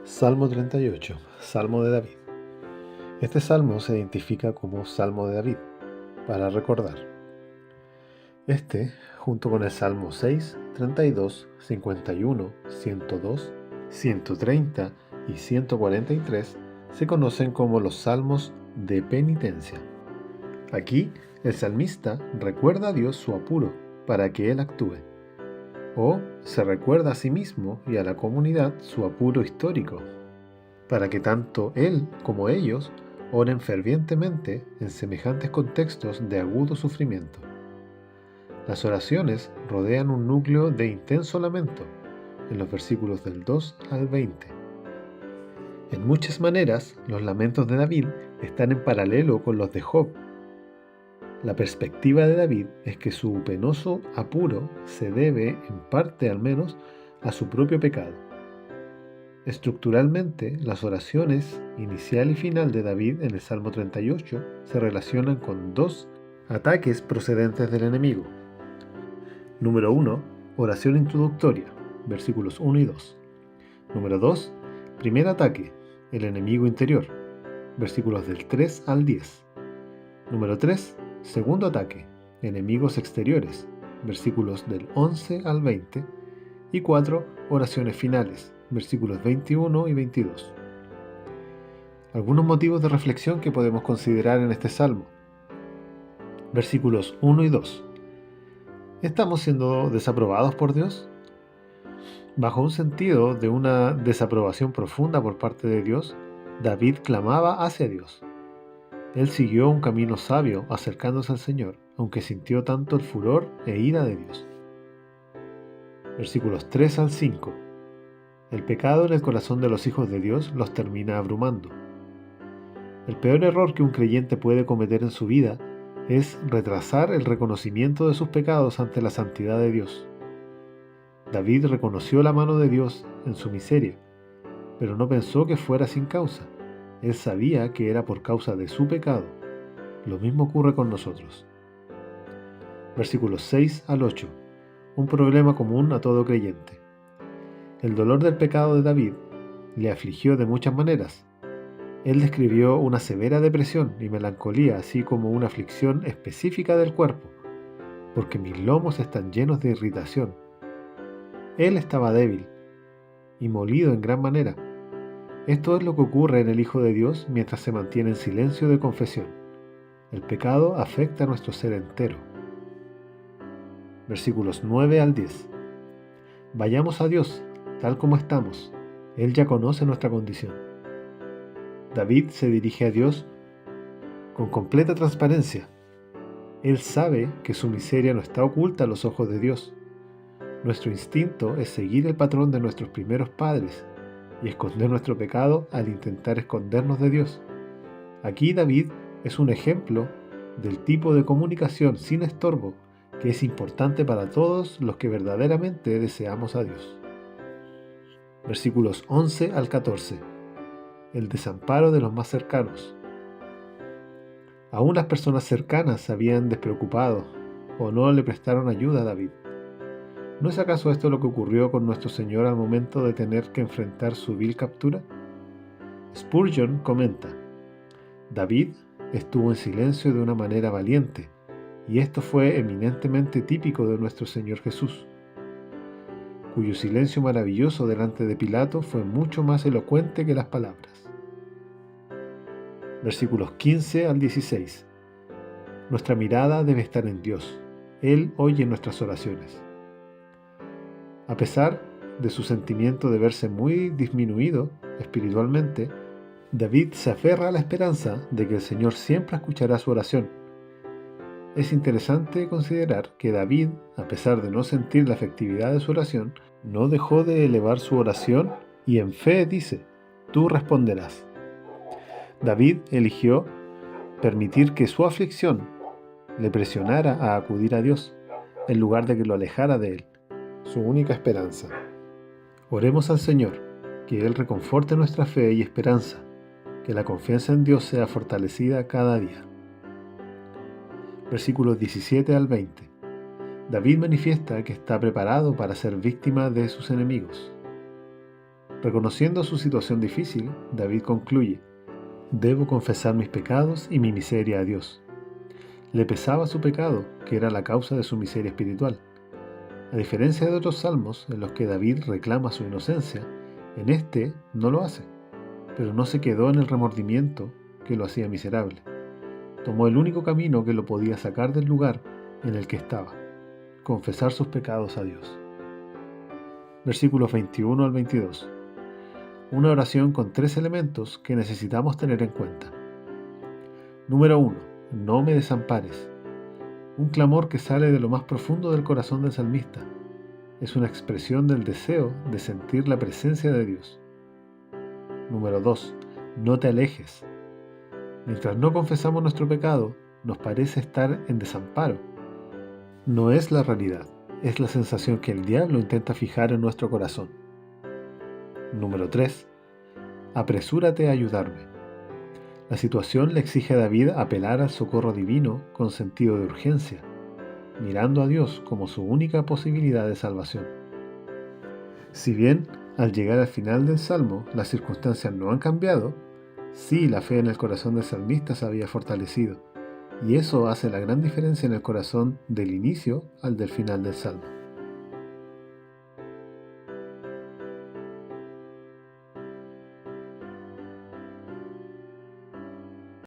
Salmo 38, Salmo de David. Este salmo se identifica como Salmo de David, para recordar. Junto con el Salmo 6, 32, 51, 102, 130 y 143, se conocen como los salmos de penitencia. Aquí, el salmista recuerda a Dios su apuro para que Él actúe, o se recuerda a sí mismo y a la comunidad su apuro histórico, para que tanto él como ellos oren fervientemente en semejantes contextos de agudo sufrimiento. Las oraciones rodean un núcleo de intenso lamento, en los versículos del 2 al 20. En muchas maneras, los lamentos de David están en paralelo con los de Job. La perspectiva de David es que su penoso apuro se debe, en parte al menos, a su propio pecado. Estructuralmente, las oraciones inicial y final de David en el Salmo 38 se relacionan con dos ataques procedentes del enemigo. Número 1. Oración introductoria, versículos 1 y 2. Número 2. Primer ataque, el enemigo interior, versículos del 3 al 10. Número 3. Segundo ataque, enemigos exteriores, versículos del 11 al 20. Y 4. Oraciones finales, versículos 21 y 22. Algunos motivos de reflexión que podemos considerar en este salmo. Versículos 1 y 2. ¿Estamos siendo desaprobados por Dios? Bajo un sentido de una desaprobación profunda por parte de Dios, David clamaba hacia Dios. Él siguió un camino sabio acercándose al Señor, aunque sintió tanto el furor e ira de Dios. Versículos 3 al 5. El pecado en el corazón de los hijos de Dios los termina abrumando. El peor error que un creyente puede cometer en su vida es retrasar el reconocimiento de sus pecados ante la santidad de Dios. David reconoció la mano de Dios en su miseria, pero no pensó que fuera sin causa. Él sabía que era por causa de su pecado. Lo mismo ocurre con nosotros. Versículos 6 al 8. Un problema común a todo creyente. El dolor del pecado de David le afligió de muchas maneras. Él describió una severa depresión y melancolía, así como una aflicción específica del cuerpo, porque mis lomos están llenos de irritación. Él estaba débil y molido en gran manera. Esto es lo que ocurre en el Hijo de Dios mientras se mantiene en silencio de confesión. El pecado afecta a nuestro ser entero. Versículos 9 al 10. Vayamos a Dios, tal como estamos. Él ya conoce nuestra condición. David se dirige a Dios con completa transparencia. Él sabe que su miseria no está oculta a los ojos de Dios. Nuestro instinto es seguir el patrón de nuestros primeros padres y esconder nuestro pecado al intentar escondernos de Dios. Aquí David es un ejemplo del tipo de comunicación sin estorbo que es importante para todos los que verdaderamente deseamos a Dios. Versículos 11 al 14. El desamparo de los más cercanos. Aún las personas cercanas se habían despreocupado o no le prestaron ayuda a David. ¿No es acaso esto lo que ocurrió con nuestro Señor al momento de tener que enfrentar su vil captura? Spurgeon comenta: David estuvo en silencio de una manera valiente, y esto fue eminentemente típico de nuestro Señor Jesús, cuyo silencio maravilloso delante de Pilato fue mucho más elocuente que las palabras. Versículos 15 al 16. Nuestra mirada debe estar en Dios. Él oye nuestras oraciones. A pesar de su sentimiento de verse muy disminuido espiritualmente, David se aferra a la esperanza de que el Señor siempre escuchará su oración. Es interesante considerar que David, a pesar de no sentir la efectividad de su oración, no dejó de elevar su oración y en fe dice: tú responderás. David eligió permitir que su aflicción le presionara a acudir a Dios, en lugar de que lo alejara de Él, su única esperanza. Oremos al Señor, que Él reconforte nuestra fe y esperanza, que la confianza en Dios sea fortalecida cada día. Versículos 17 al 20. David manifiesta que está preparado para ser víctima de sus enemigos. Reconociendo su situación difícil, David concluye: debo confesar mis pecados y mi miseria a Dios. Le pesaba su pecado, que era la causa de su miseria espiritual. A diferencia de otros salmos en los que David reclama su inocencia, en este no lo hace, pero no se quedó en el remordimiento que lo hacía miserable. Tomó el único camino que lo podía sacar del lugar en el que estaba: confesar sus pecados a Dios. Versículos 21 al 22. Una oración con 3 elementos que necesitamos tener en cuenta. Número 1. No me desampares. Un clamor que sale de lo más profundo del corazón del salmista. Es una expresión del deseo de sentir la presencia de Dios. Número 2. No te alejes. Mientras no confesamos nuestro pecado, nos parece estar en desamparo. No es la realidad, es la sensación que el diablo intenta fijar en nuestro corazón. Número 3. Apresúrate a ayudarme. La situación le exige a David apelar al socorro divino con sentido de urgencia, mirando a Dios como su única posibilidad de salvación. Si bien, al llegar al final del Salmo, las circunstancias no han cambiado, sí la fe en el corazón del salmista se había fortalecido, y eso hace la gran diferencia en el corazón del inicio al del final del Salmo.